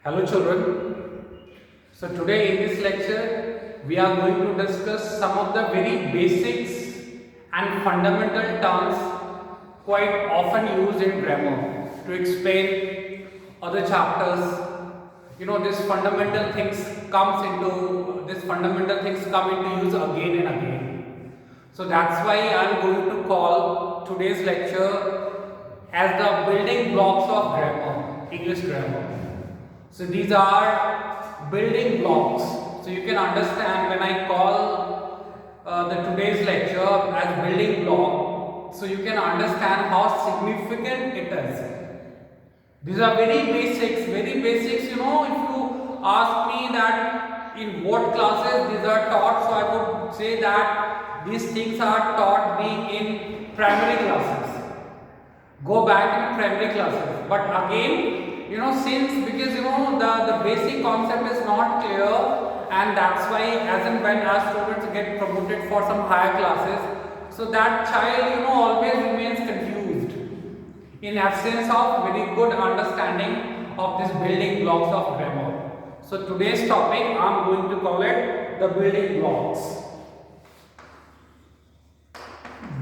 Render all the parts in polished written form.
Hello children. So today in this lecture we are going to discuss some of the very basics and fundamental terms quite often used in grammar to explain other chapters. These fundamental things come into use again and again. So that's why I am going to call today's lecture as the building blocks of grammar, English grammar. So these are building blocks. So you can understand when I call the today's lecture as building block. So you can understand how significant it is. These are very basics. If you ask me that in what classes these are taught, so I would say that these things are taught being in primary classes. Go back in primary classes. But again, because the basic concept is not clear, and that's why as and when our students get promoted for some higher classes, so that child always remains confused in absence of very good understanding of these building blocks of grammar. So today's topic I am going to call it the building blocks.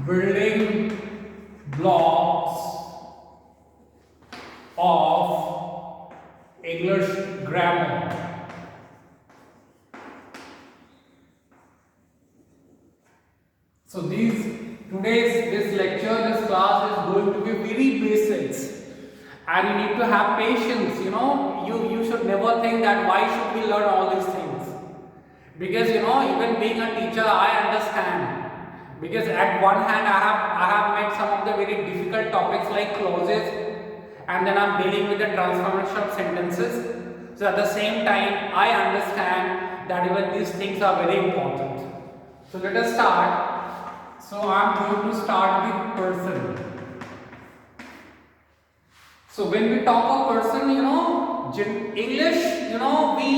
Building blocks of English grammar. So this lecture, this class is going to be very basics, and you need to have patience. You should never think that why should we learn all these things, because even being a teacher I understand. Because at one hand I have met some of the very difficult topics like clauses, and then I'm dealing with the transformation of sentences. So at the same time I understand that even these things are very important. So let us start. So I'm going to start with person. So when we talk of person, English, we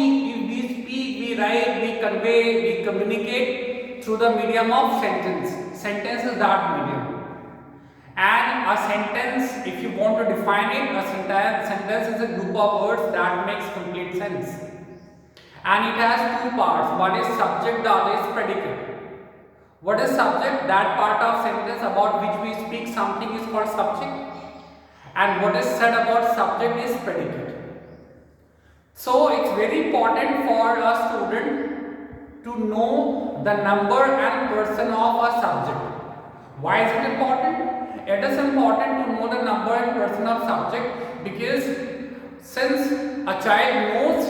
speak, we write, we convey, we communicate through the medium of sentence. Sentence is that medium. And a sentence, if you want to define it, a sentence is a group of words that makes complete sense. And it has two parts. One is subject, the other is predicate. What is subject? That part of sentence about which we speak something is called subject. And what is said about subject is predicate. So it's very important for a student to know the number and person of a subject. Why is it important? It is important to know the number and person of subject because since a child knows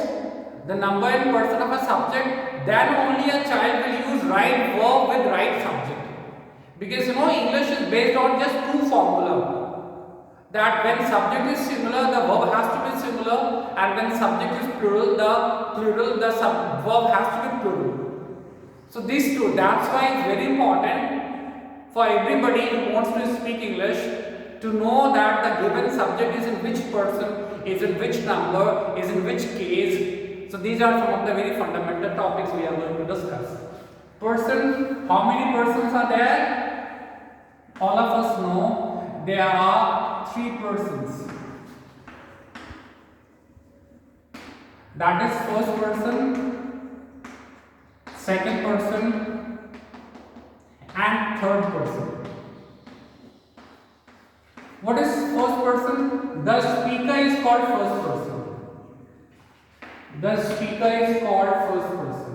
the number and person of a subject, then only a child will use right verb with right subject. Because English is based on just two formula. That when subject is similar, the verb has to be similar, and when subject is plural, the verb has to be plural. So these two, that's why it's very important for everybody who wants to speak English to know that the given subject is in which person, is in which number, is in which case. So these are some of the very fundamental topics we are going to discuss. Person, how many persons are there? All of us know there are three persons. That is first person, second person, and third person. What is first person? The speaker is called first person. The speaker is called first person.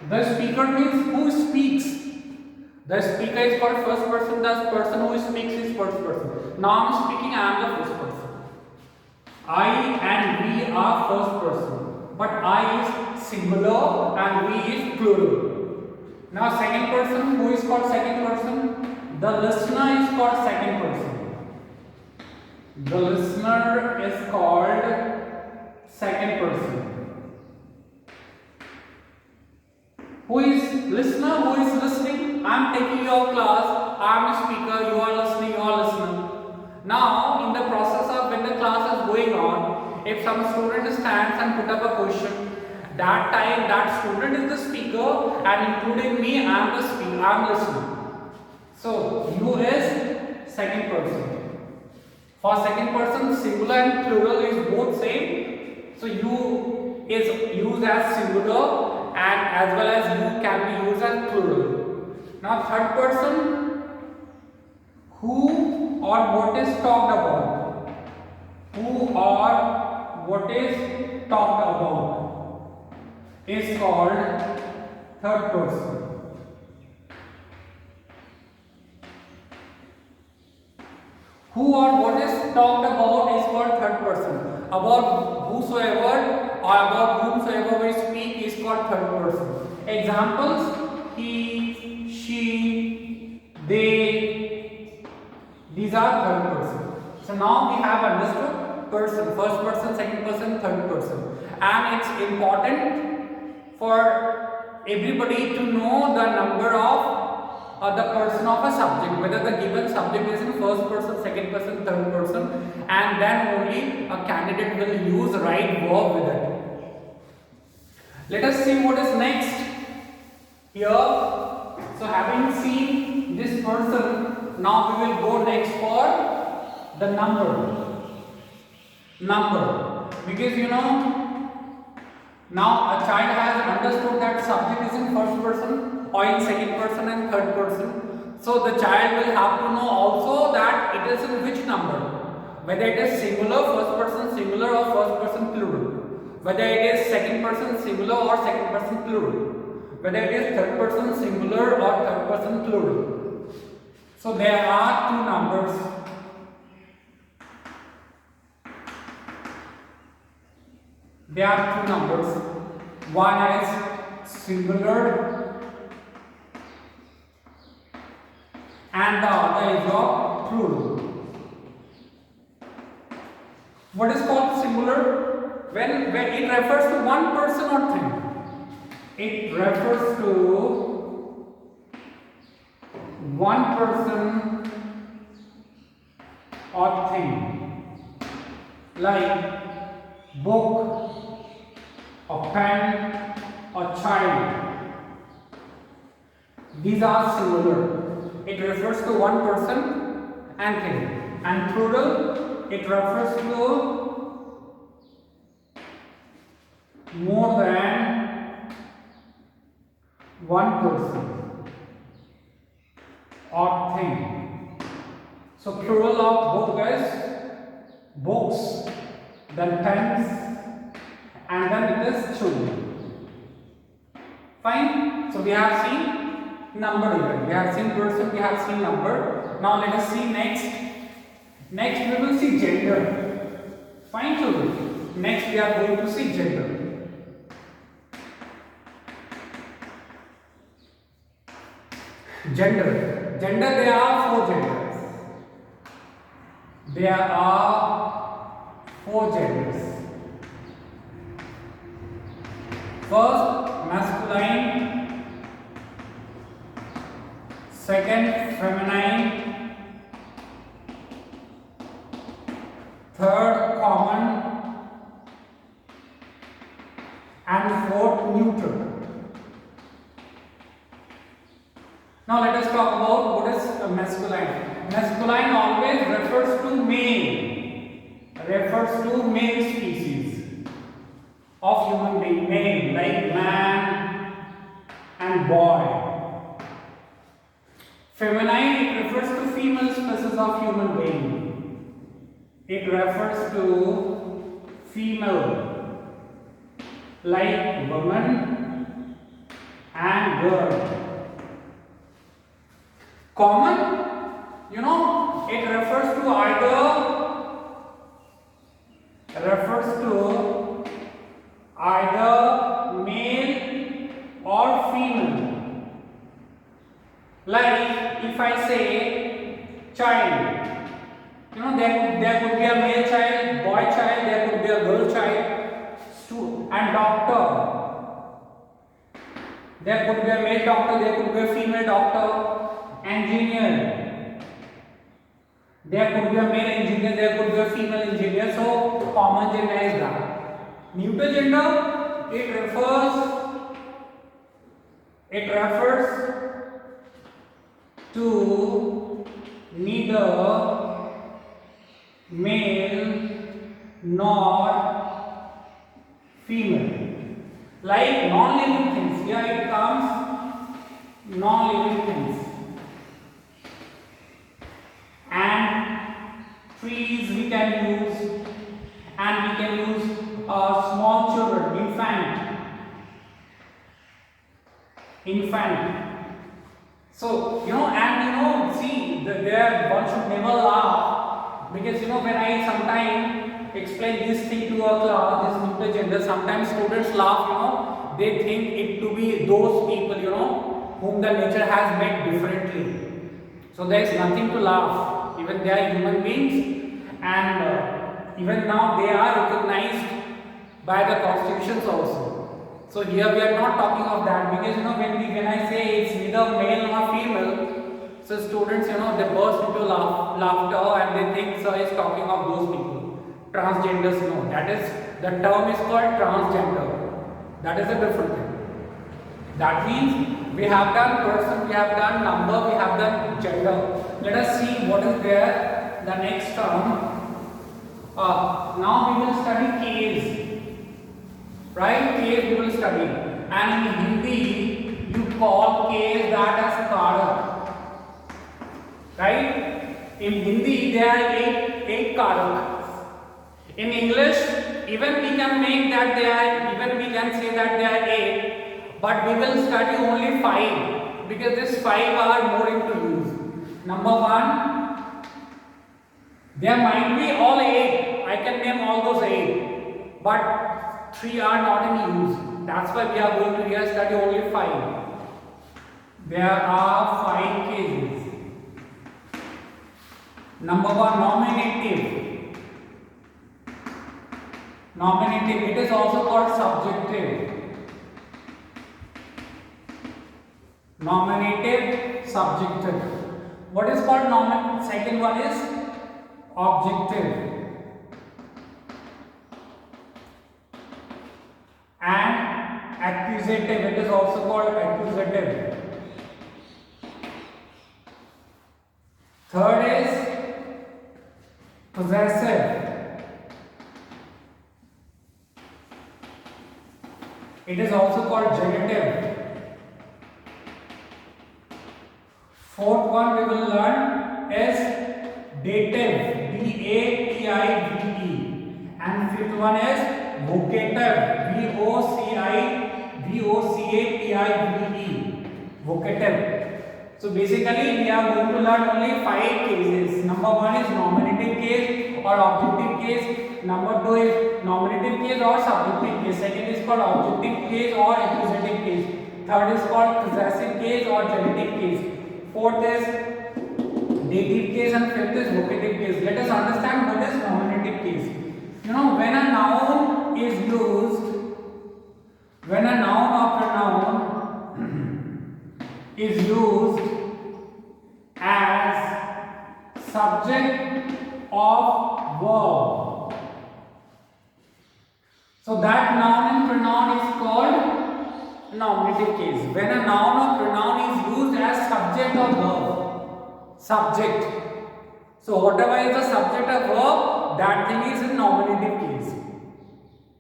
The speaker means who speaks. The speaker is called first person. The person who speaks is first person. Now I am speaking, I am the first person. I and we are first person. But I is singular and we is plural. Now second person, who is called second person? The listener is called second person. The listener is called second person. Who is listener? Who is listening? I am taking your class. I am a speaker. You are listening. You are listener. Now, in the process of when the class is going on, if some student stands and put up a question, that time that student is the speaker, and including me, I am the speaker. I am listening. So You is second person. For second person, singular and plural is both same. So you is used as singular and as well as you can be used as plural. Now third person, who or what is talked about. Who or what is talked about is called third person. Who or what is talked about is called third person. About whosoever or about whomsoever we speak is called third person. Examples: he, she, they. These are third person. So now we have understood person, first person, second person, third person, and it's important for everybody to know the number of the person of a subject, whether the given subject is in first person, second person, third person, and then only a candidate will use right verb with it. Let us see what is next here. So having seen this person, now we will go next for the number. Because now a child has understood that subject is in first person or in second person and third person. So the child will have to know also that it is in which number, whether it is singular, first person singular or first person plural, whether it is second person singular or second person plural, whether it is third person singular or third person plural. So there are two numbers. There are two numbers. One is singular and the other is your plural. What is called singular? When it refers to one person or thing. It refers to one person or thing, like book, a pen, a child. These are singular. It refers to one person and thing. And plural, it refers to more than one person or thing. So plural of book is books, then pens, and then it is children. Fine. So we have seen number even. We have seen person, we have seen number. Now let us see next. Next we will see gender. Fine children. Next we are going to see gender. Gender. There are four genders. There are four genders. First, masculine. Second, feminine. Third, common. And fourth, neutral. Now let us talk about what is masculine. Masculine always refers to male species of human being, male, like man and boy. Feminine, it refers to female species of human being. It refers to female, like woman and girl. Common, it refers to either male or female. Like if I say child, there could be a male child, boy child, there could be a girl child, and doctor. There could be a male doctor, there could be a female doctor. Engineer, there could be a male engineer, there could be a female engineer. So common gender is that. Neutral gender, it refers to neither male nor female. Like non-living things. Here it comes non-living things. And trees we can use, and we can use small children, infant. So see, there one should never laugh, because when I sometimes explain this thing to a class, this nuclear gender, sometimes students laugh. They think it to be those people whom the nature has made differently. So there is nothing to laugh. Even they are human beings, and even now they are recognized by the constitutions also. So here we are not talking of that, because when I say it's neither male nor female, so students they burst into laughter and they think sir is talking of those people. Transgenders, no, that is, the term is called transgender. That is a different thing. That means we have done person, we have done number, we have done gender. Let us see what is there, the next term. Now we will study case. Right? Case we will study. And in Hindi, you call case that as karak. Right? In Hindi, there are eight karak. In English, even we can make that we can say that there are 8, but we will study only 5, because these 5 are more into use. Number 1, there might be all 8. I can name all those 8, but 3 are not in use. That's why we are going to here study only 5. There are 5 cases. Number 1, nominative. Nominative, it is also called subjective. Nominative, subjective. What is called nominative? Second one is objective. And accusative, it is also called accusative. Third is possessive. It is also called genitive. Fourth one we will learn is dative, D-A-T-I-V-E, and fifth one is vocative, V-O-C-A-T-I-V-E, vocative. So basically we are going to learn only 5 cases. Number 1 is nominative case or objective case. Number 2 is nominative case or subjective case. Second is called objective case or accusative case. Third is called possessive case or genitive case. Fourth is dative case, and fifth is vocative case. Let us understand what is nominative case. When a noun is used, when a noun or pronoun is used as subject of verb, so that noun and pronoun is called nominative case. When a noun or pronoun is used as subject of verb, subject. So whatever is the subject of verb, that thing is in nominative case.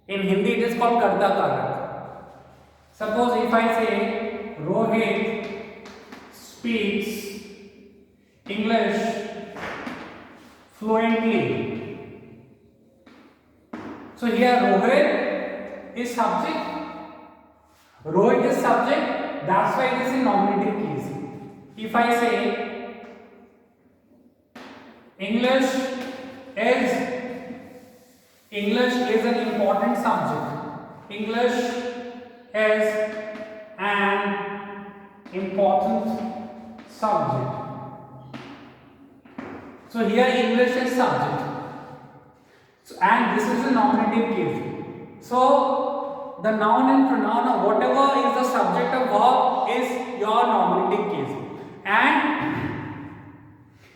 In Hindi it is called karta karak. Suppose if I say Rohit speaks English fluently. So here Rohit is subject. Rohit is subject, that's why it is in nominative case. If I say English is an important subject. English is an important subject. So here English is subject. So, and this is a nominative case. So the noun and pronoun or whatever is the subject of verb is your nominative case. And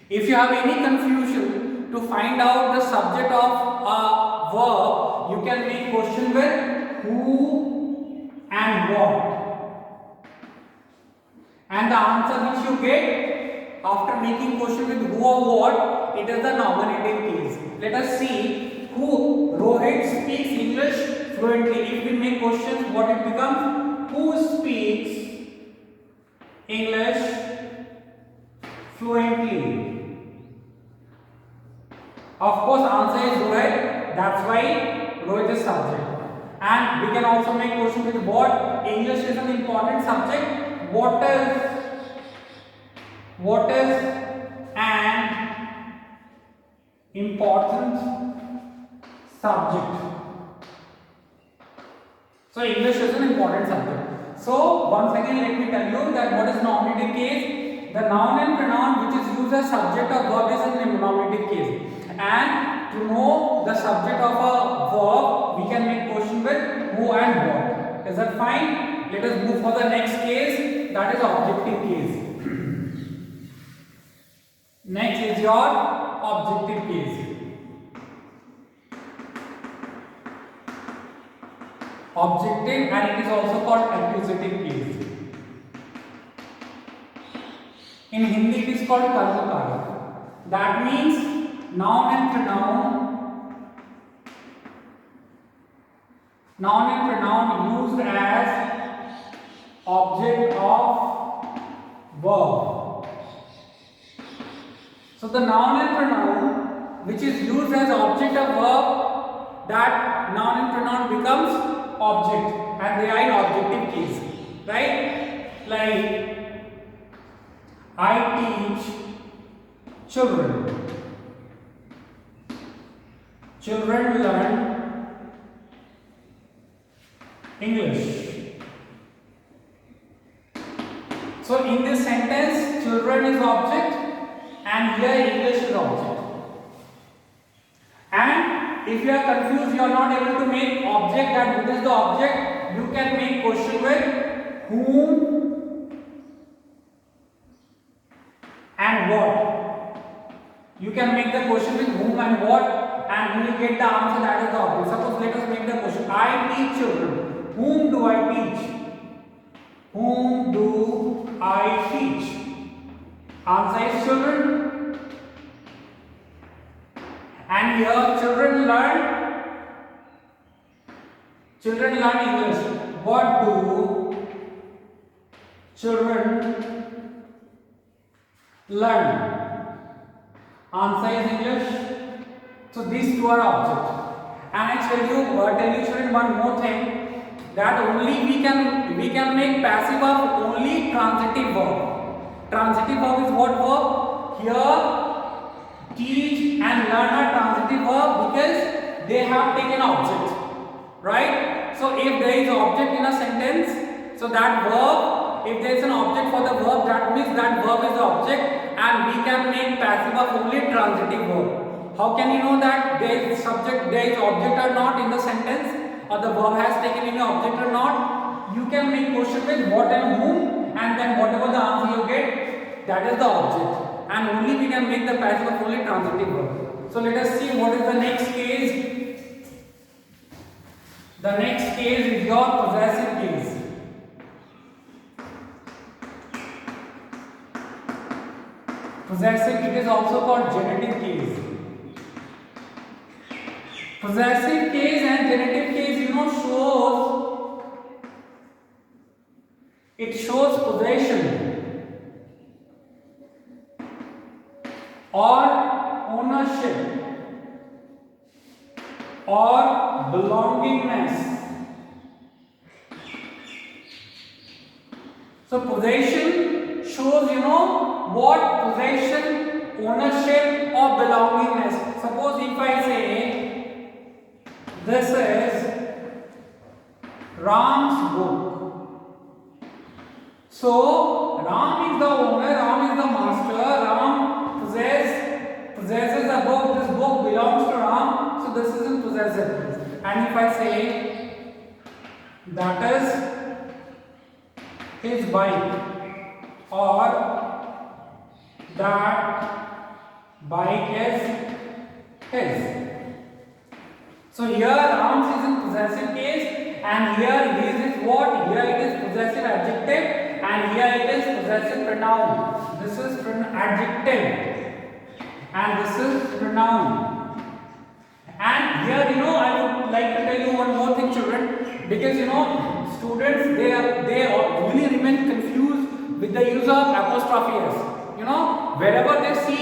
if you have any confusion to find out the subject of a verb, you can make question with who and what. And the answer which you get after making question with who or what, it is the nominative case. Let us see who. Rohit speaks English fluently. If we make questions, what it becomes? Who speaks English fluently? Of course, answer is Rohit. That's why Rohit is subject. And we can also make question with what. English is an important subject. What is an important subject? So English is an important subject. So once again let me tell you that what is nominative case? The noun and pronoun which is used as subject of verb is a nominative case. And to know the subject of a verb, we can make question with who and what. Is that fine? Let us move for the next case, that is objective case. Next is your objective case. Objective, and it is also called accusative case. In Hindi it is called कर्मकारक. That means noun and pronoun used as object of verb. So the noun and pronoun which is used as object of verb, that noun and pronoun becomes object, and they are in objective case, right? Like I teach children. Children learn English. So in this sentence, children is object and here English is object. And if you are confused, you are not able to make object, that what is the object, you can make question with whom and what. You can make the question with whom and what, and you will get the answer, that is the object. Suppose let us make the question. I teach children. Whom do I teach? Whom do I teach? Answer is children. And here children learn English. What do children learn? Answer is English. So these two are objects. And I tell you children one more thing, that only we can make passive verb only transitive verb. Transitive verb is what verb? Here teach and learn are transitive verb because they have taken object, right? So if there is object in a sentence, so that verb, if there is an object for the verb, that means that verb is the object, and we can make passive verb only transitive verb. How can you know that there is subject, there is object or not in the sentence, or the verb has taken any object or not? You can make question with what and whom, and then whatever the answer you get, that is the object. And only we can make the passive verb only transitive verb. So let us see what is the next case. The next case is your possessive case. Possessive, it is also called genitive case. Possessive case and genitive case, shows possession or ownership or belongingness. So possession shows what possession, ownership or belongingness. Suppose if I say this is Ram's book. So Ram is the owner, Ram is the master, Ram possesses the book, this book belongs to Ram, so this is in possessive. And if I say that is his bike or that bike is his. So here Rams is in possessive case, and here his is what? Here it is possessive adjective, and here it is possessive pronoun. this is adjective, and this is pronoun. And here, I would like to tell you one more thing, children, because students they really remain confused with the use of apostrophe s. Wherever they see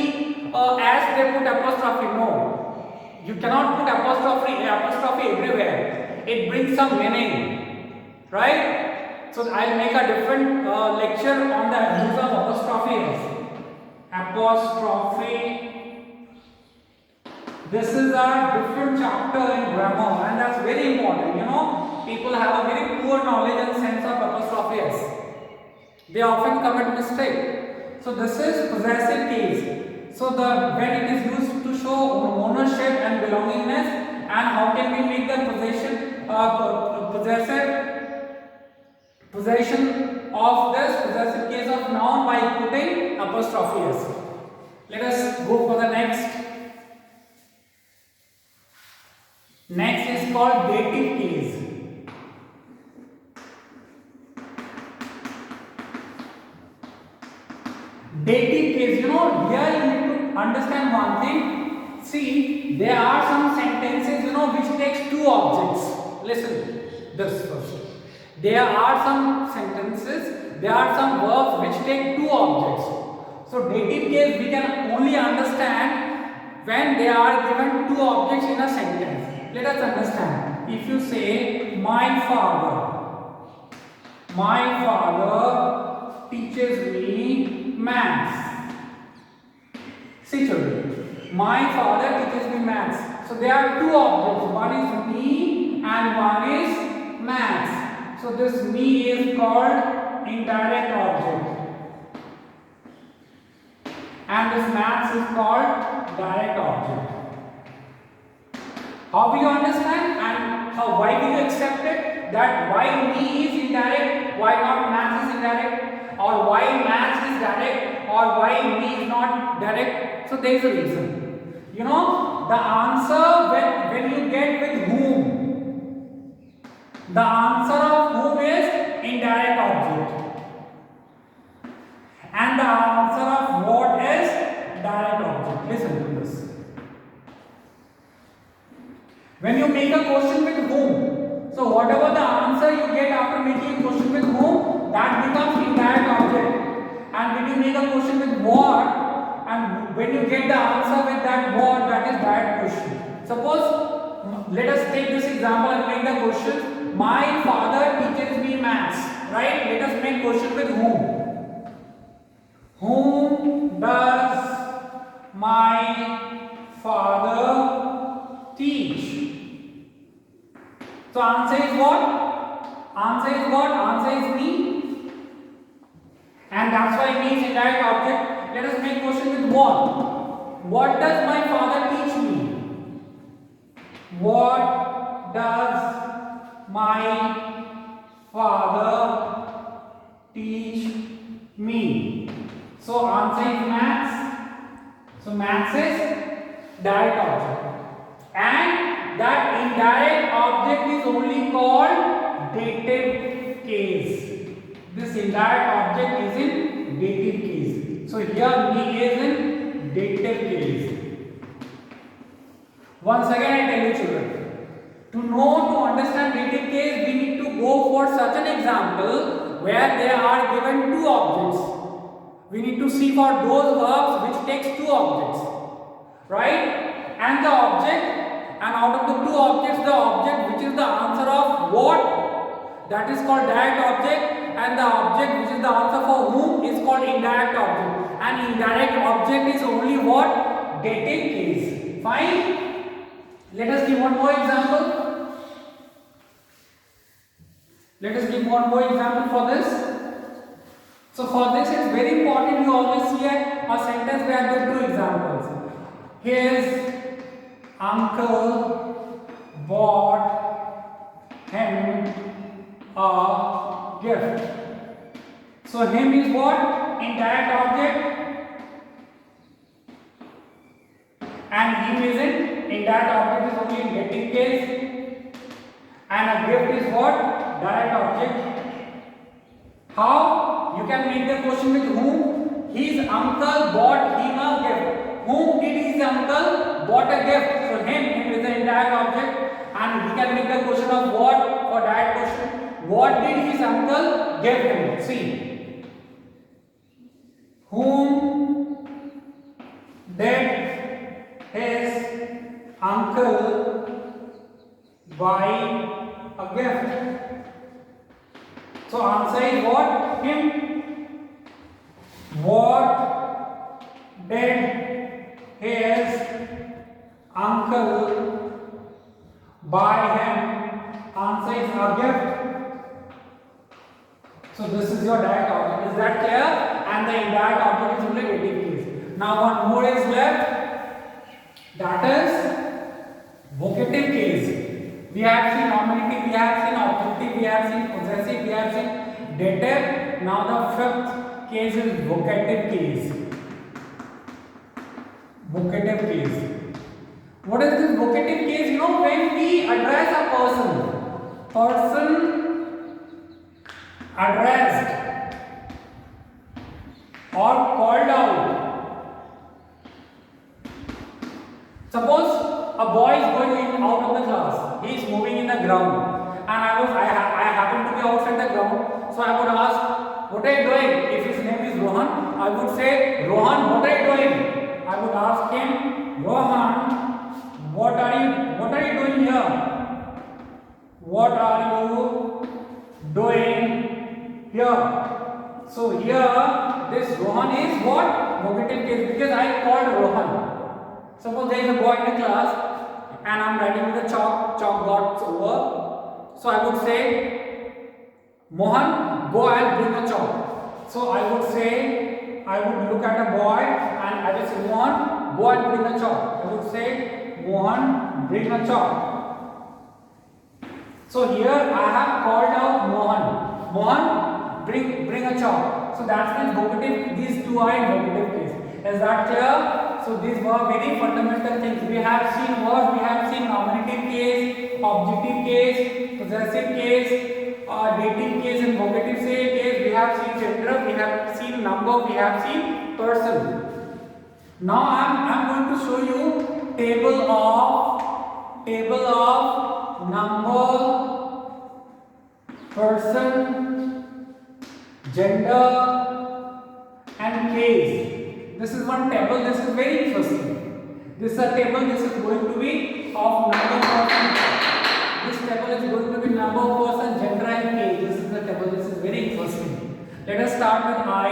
as, they put apostrophe. No, you cannot put apostrophe everywhere. It brings some meaning, right? So I'll make a different lecture on the use of apostrophe s. Apostrophe. This is a different chapter in grammar, and that's very important. People have a very poor knowledge and sense of apostrophe s. They often commit mistake. So this is possessive case. So when it is used to show ownership and belongingness, and how can we make the possession of this possessive case of noun by putting apostrophe s. Let us go for the next. Next is called dative case. Dative case, here you need to understand one thing. See, there are some sentences, which takes two objects. Listen, this first. There are some sentences, there are some verbs which take two objects. So dative case we can only understand when they are given two objects in a sentence. Let us understand. If you say, my father teaches me maths. See, children, my father teaches me maths. So there are two objects. One is me and one is maths. So this me is called indirect object, and this maths is called direct object. How will you understand, and why will you accept it, that why me is indirect, why not maths is indirect, or why maths is direct, or why me is not direct? So there is a reason. The answer when you get with whom, the answer of whom is indirect object, and the answer of what is direct object. Listen to this. When you make a question with whom, so whatever the answer you get after making a question with whom, that becomes indirect object. And when you make a question with what, and when you get the answer with that what, that is direct question. Suppose, let us take this example and make the question, my father teaches me maths, right? Let us make question with whom. Whom does my father teach? So answer is what? Answer is me. And that's why me is indirect object. Let us make question with what? What does my father teach me? What does my father teach me? So answer is maths. So maths is direct object. And that indirect object is only called dative case. This indirect object is in dative case. So here me is in dative case. Once again I tell you, children, to understand dative case, we need to go for such an example where there are given two objects. We need to see for those verbs which takes two objects, right? And the object, and out of the two objects, the object which is the answer of what, that is called direct object, and the object which is the answer for whom is called indirect object. And indirect object is only what? Dative case. Fine? Let us give one more example. Let us give one more example for this. So for this, it's very important you always see a sentence where there are two examples. His uncle bought him a gift. So him is what? Indirect object, and him is in indirect object is only in dative case, and a gift is what? Direct object. How? You can make the question with whom. his uncle bought him a gift. Whom did his uncle bought a gift? So him is the indirect object, and we can make the question of what for that question. What did his uncle give him? See, whom did his uncle buy a gift? So answer is what? Him. What did his uncle buy him? Answer is a gift. So this is your direct object. Is that clear? And the indirect object is only dative case. Now one more is left. That is vocative case. We have seen nominative, we have seen objective, we have seen possessive, we have seen dative. Now the fifth case is vocative case. Vocative case. What is this vocative case? You know, when we address a person addressed or called out. Suppose a boy is going out of the class. He is moving in the ground, and I happen to be outside the ground. So I would ask, what are you doing? If his name is Rohan, I would say, Rohan, what are you doing? I would ask him, Rohan, what are you doing here? What are you doing here? So here, this Rohan is what? Vocative case, because I called Rohan. Suppose there is a boy in the class and I am writing with the chalk got over. So I would say, Mohan, go and bring a chalk. So I would say, I would look at a boy and I will say, Mohan, go and bring a chalk. I would say, Mohan, bring a chalk. So here I have called out Mohan. Mohan, bring a chalk. So that means vocative, these two are in vocative case. Is that clear? So these were very fundamental things. We have seen what? We have seen nominative case, objective case, possessive case, dative case and vocative case. We have seen gender, we have seen number, we have seen person. Now I'm going to show you table of number, person, gender and case. This is one table. This is very interesting. This is a table. This is going to be of number, person. This table is going to be number, person, gender and case. This is the table. This is very interesting. Let us start with I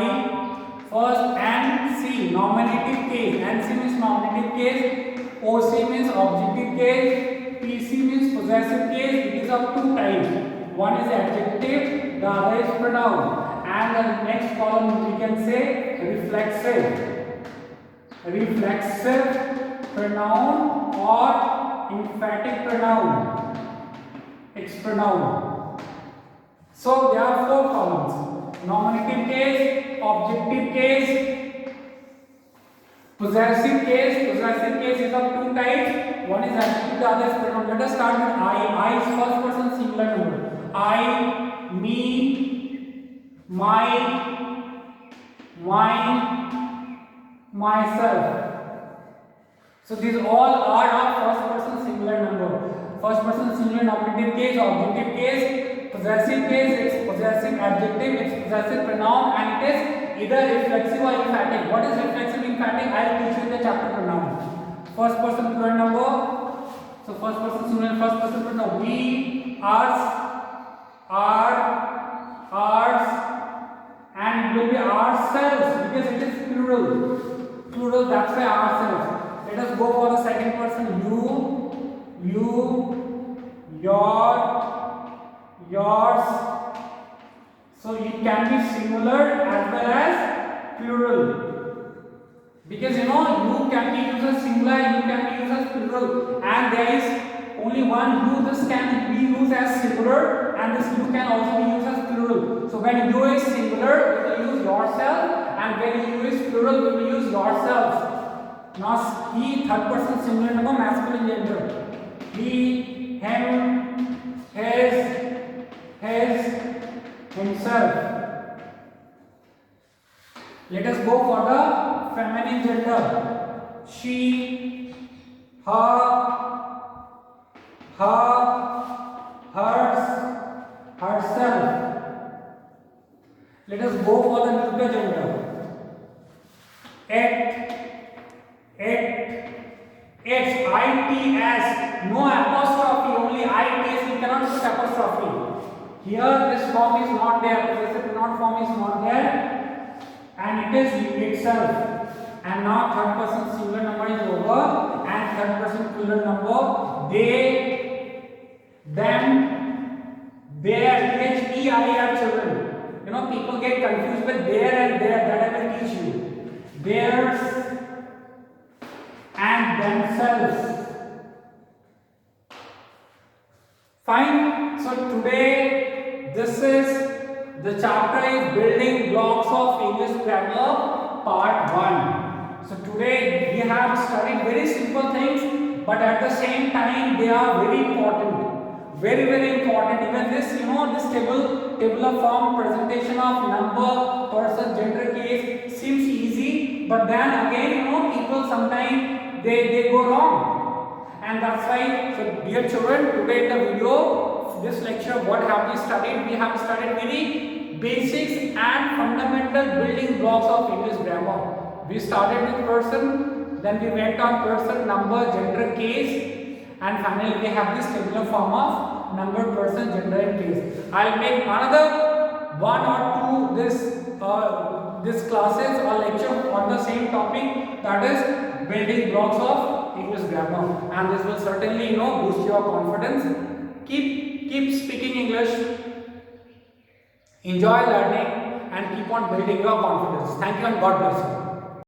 first and C. Nominative case. NC means nominative case. OC means objective case. PC means possessive case. It is of two types. One is adjective. The other is pronoun. And the next column we can say reflexive. Reflexive pronoun or emphatic pronoun. It's pronoun. So there are four columns: nominative case, objective case, possessive case. Possessive case is of two types. One is adjective, the other is pronoun. Let us start with I. I is first person singular number. I, me, my, mine, myself. So these all are of first person singular number. First person singular nominative case, objective case, possessive case, it's possessive adjective, it's possessive pronoun, and it is either reflexive or emphatic. What is reflexive emphatic? I will teach you in the chapter pronoun. First person plural number. So first person singular, first person pronoun. We, us, ours, and will be ourselves because it is plural. Plural, that's why ourselves. Let us go for the second person. You, yours. So it can be singular as well as plural. Because you can be used as singular, you can be used as plural, and there is only one you. This can be used as singular, and this you can also be used as plural. So when you is singular, we will use yourself, and when you is plural, we will use yourselves. Now he, third person singular number, masculine gender. He, him, his, himself. Let us go for the feminine gender. She, her, hers, herself. Let us go for the neuter gender. Its, its, no apostrophe, only its, we cannot put apostrophe. Here this form is not there, possessive pronoun form is not there, and it is itself. And now third person singular number is over, and third person plural number, they, them, their, their children. You know, people get confused with there and there, that I will teach you. Theirs and themselves. Fine. So today this is the chapter is building blocks of English grammar part 1. So today we have studied very simple things, but at the same time they are very important. Very important. Even this, you know, this tabular form presentation of number, person, gender, case seems easy, but then again, you know, people sometimes they go wrong, and that's why. So dear children, today in the video, this lecture, what have we studied? We have studied very basics and fundamental building blocks of English grammar. We started with person, then we went on person, number, gender, case, and finally we have this tabular form of number, person, gender and case. I'll make another one or two this classes or lecture on the same topic, that is building blocks of English grammar, and this will certainly, you know, boost your confidence. Keep speaking English, enjoy learning, and keep on building your confidence. Thank you and God bless you.